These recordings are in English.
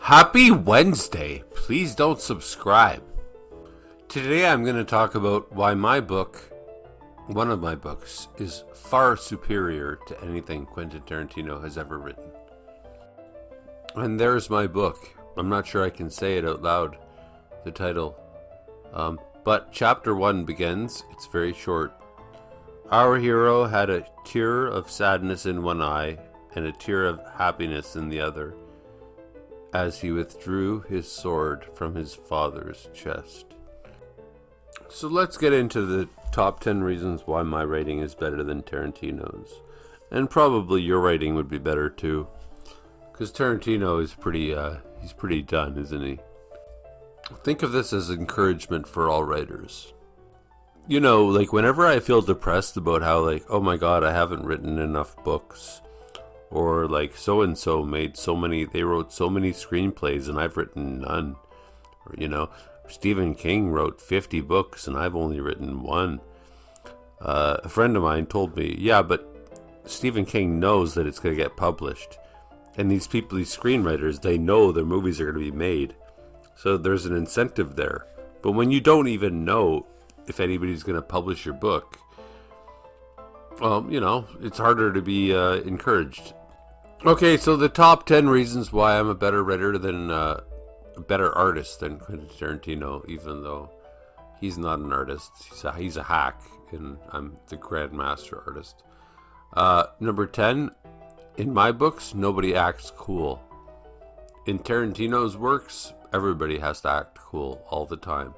Happy Wednesday. Please don't subscribe. Today I'm going to talk about why one of my books, is far superior to anything Quentin Tarantino has ever written. And there's my book. I'm not sure I can say it out loud, the title. But chapter 1 begins. It's very short. Our hero had a tear of sadness in one eye and a tear of happiness in the other, as he withdrew his sword from his father's chest. So let's get into the top 10 reasons why my writing is better than Tarantino's. And probably your writing would be better too. Because Tarantino is he's pretty done, isn't he? Think of this as encouragement for all writers. You know, like whenever I feel depressed about how oh my god, I haven't written enough books. Or so-and-so they wrote so many screenplays and I've written none. Or, Stephen King wrote 50 books and I've only written one. A friend of mine told me, yeah, but Stephen King knows that it's going to get published. And these screenwriters, they know their movies are going to be made. So there's an incentive there. But when you don't even know if anybody's going to publish your book, well, it's harder to be encouraged. Okay, so the top 10 reasons why I'm a better writer than a better artist than Quentin Tarantino, even though he's not an artist. He's a hack, and I'm the grandmaster artist. Number 10, in my books, nobody acts cool. In Tarantino's works, everybody has to act cool all the time.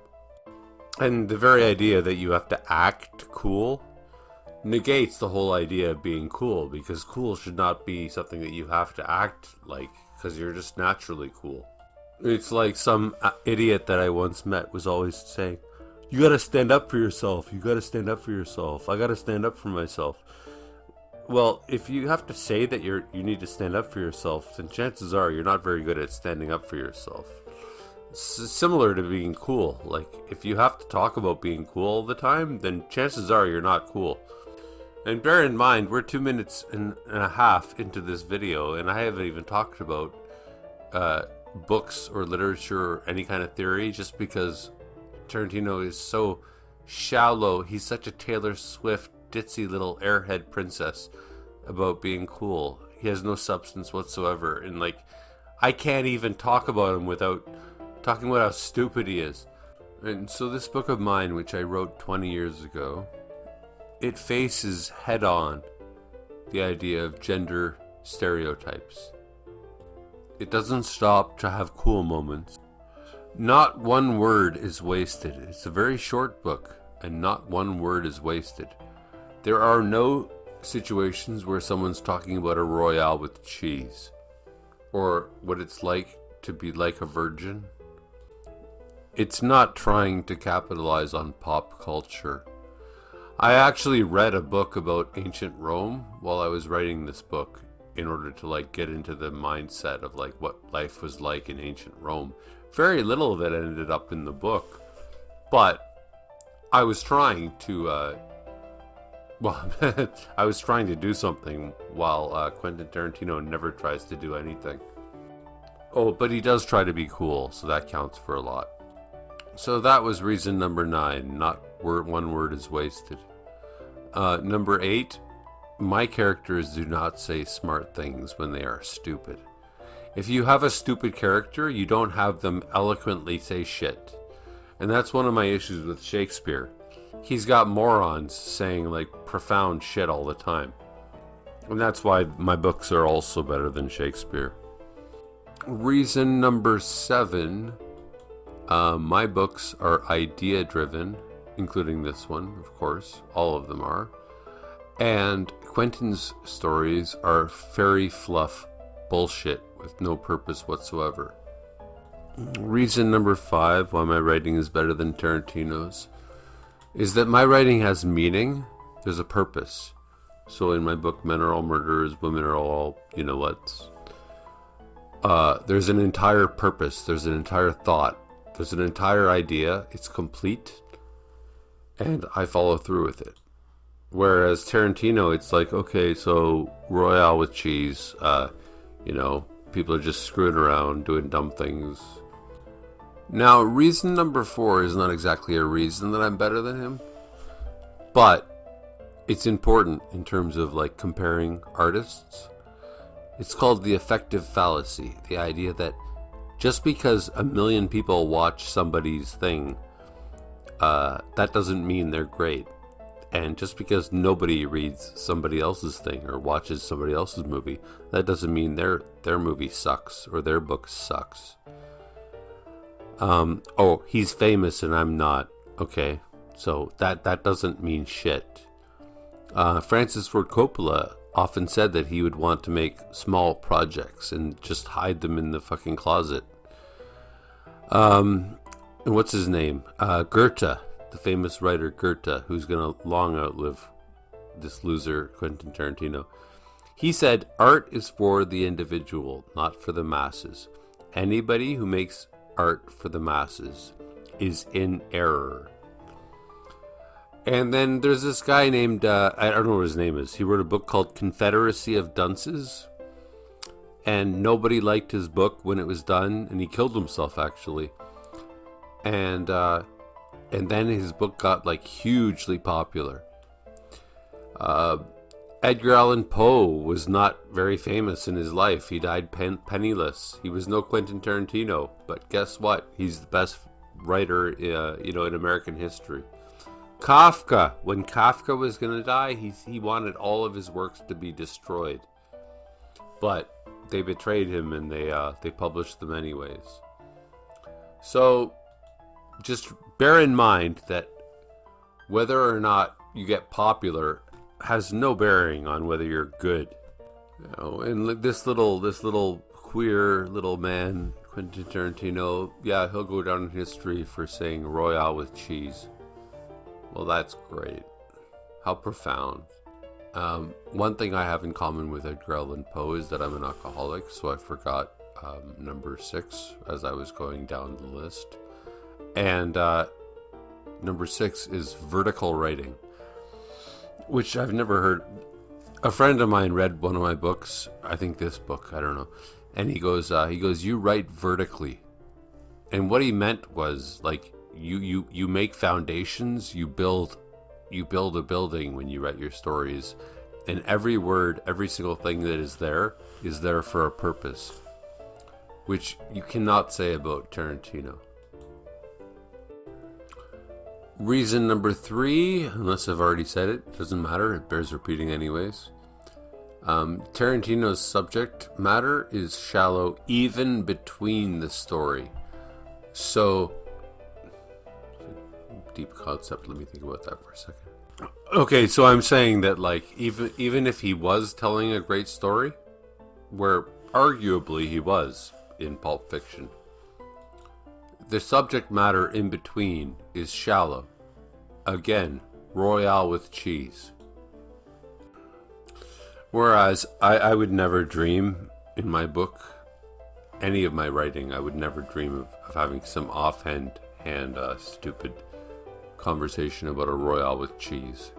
And the very idea that you have to act cool negates the whole idea of being cool, because cool should not be something that you have to act like, because you're just naturally cool. It's like some idiot that I once met was always saying, you gotta stand up for yourself, you gotta stand up for yourself, I gotta stand up for myself. Well, if you have to say that you need to stand up for yourself, then chances are you're not very good at standing up for yourself. It's similar to being cool. Like, if you have to talk about being cool all the time, then chances are you're not cool. And bear in mind, we're 2 minutes and a half into this video, and I haven't even talked about books or literature or any kind of theory, just because Tarantino is so shallow. He's such a Taylor Swift, ditzy little airhead princess about being cool. He has no substance whatsoever, and I can't even talk about him without talking about how stupid he is. And so this book of mine, which I wrote 20 years ago, it faces head-on the idea of gender stereotypes. It doesn't stop to have cool moments. Not one word is wasted. It's a very short book, and not one word is wasted. There are no situations where someone's talking about a royale with cheese, or what it's like to be like a virgin. It's not trying to capitalize on pop culture. I actually read a book about ancient Rome while I was writing this book in order to get into the mindset of what life was like in ancient Rome. Very little of it ended up in the book, but I was trying to I was trying to do something while Quentin Tarantino never tries to do anything. Oh, but he does try to be cool, so that counts for a lot. So that was reason number 9, not one word is wasted. Number 8, my characters do not say smart things when they are stupid. If you have a stupid character, you don't have them eloquently say shit. And that's one of my issues with Shakespeare. He's got morons saying profound shit all the time. And that's why my books are also better than Shakespeare. Reason number 7, my books are idea driven, including this one, of course. All of them are. And Quentin's stories are fairy fluff bullshit with no purpose whatsoever. Reason number 5 why my writing is better than Tarantino's is that my writing has meaning. There's a purpose. So in my book, Men Are All Murderers, Women Are All you-know-whats, there's an entire purpose. There's an entire thought. There's an entire idea. It's complete. And I follow through with it. Whereas Tarantino, it's okay, so Royale with cheese, People are just screwing around, doing dumb things. Now, reason number 4 is not exactly a reason that I'm better than him, but it's important in terms of like comparing artists. It's called the affective fallacy, the idea that just because a million people watch somebody's thing, that doesn't mean they're great. And just because nobody reads somebody else's thing or watches somebody else's movie, that doesn't mean their movie sucks or their book sucks. Oh, he's famous and I'm not. Okay, so that doesn't mean shit. Francis Ford Coppola often said that he would want to make small projects and just hide them in the fucking closet. And what's his name? Goethe, the famous writer Goethe, who's going to long outlive this loser, Quentin Tarantino. He said, art is for the individual, not for the masses. Anybody who makes art for the masses is in error. And then there's this guy named, I don't know what his name is. He wrote a book called Confederacy of Dunces. And nobody liked his book when it was done. And he killed himself, actually. And then his book got like hugely popular. Edgar Allan Poe was not very famous in his life. He died penniless. He was no Quentin Tarantino. But guess what? He's the best writer, in American history. Kafka. When Kafka was going to die, he wanted all of his works to be destroyed. But they betrayed him and they published them anyways. So just bear in mind that whether or not you get popular has no bearing on whether you're good. And this little queer little man, Quentin Tarantino, yeah, he'll go down in history for saying Royale with cheese. Well, that's great. How profound. One thing I have in common with Edgar Allan Poe is that I'm an alcoholic, so I forgot number 6 as I was going down the list. And number 6 is vertical writing, which I've never heard. A friend of mine read one of my books, I think this book, I don't know, and he goes, you write vertically. And what he meant was like you make foundations, you build a building when you write your stories, and every word, every single thing that is there for a purpose, which you cannot say about Tarantino. Reason number 3, unless I've already said it, doesn't matter, it bears repeating anyways. Tarantino's subject matter is shallow even between the story. So, deep concept, let me think about that for a second. Okay, so I'm saying that like even if he was telling a great story, where arguably he was in Pulp Fiction, the subject matter in between is shallow. Again, Royale with cheese. Whereas I would never dream in my book, any of my writing, I would never dream of having some offhand stupid conversation about a Royale with cheese.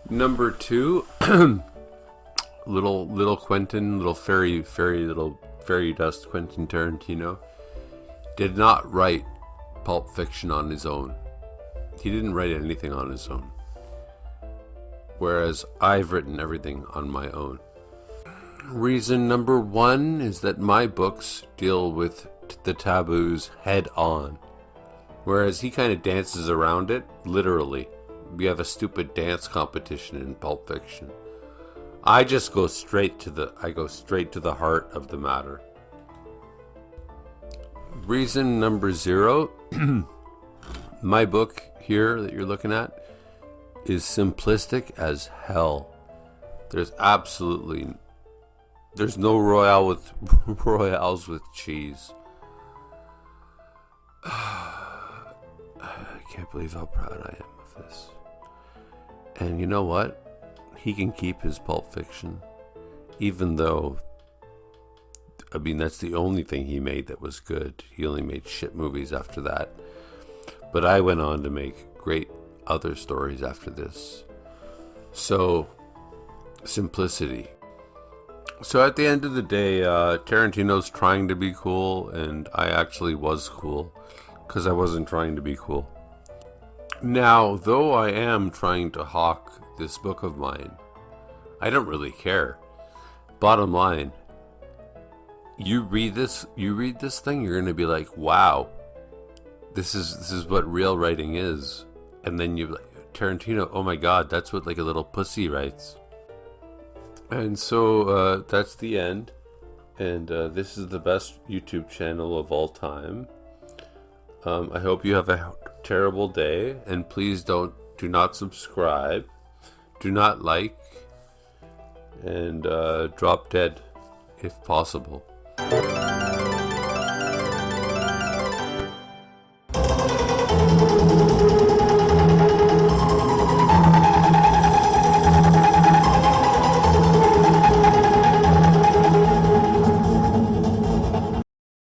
Number 2, little Quentin, little fairy dust Quentin Tarantino did not write Pulp Fiction on his own. He didn't write anything on his own. Whereas I've written everything on my own. Reason number 1 is that my books deal with the taboos head on. Whereas he kind of dances around it, literally. We have a stupid dance competition in Pulp Fiction. I just go straight to the heart of the matter. Reason number 0, my book here that you're looking at is simplistic as hell. There's no royales with cheese. I can't believe how proud I am of this. And you know what? He can keep his Pulp Fiction, even though, I mean, that's the only thing he made that was good. He only made shit movies after that. But I went on to make great other stories after this. So, simplicity. So at the end of the day, Tarantino's trying to be cool, and I actually was cool because I wasn't trying to be cool. Now, though I am trying to hawk this book of mine, I don't really care. Bottom line, you read this thing, you're gonna be like, wow, this is what real writing is. And then you like Tarantino, oh my god, that's what like a little pussy writes. And so that's the end. And this is the best YouTube channel of all time. I hope you have a terrible day, and please do not subscribe, do not like, and drop dead if possible.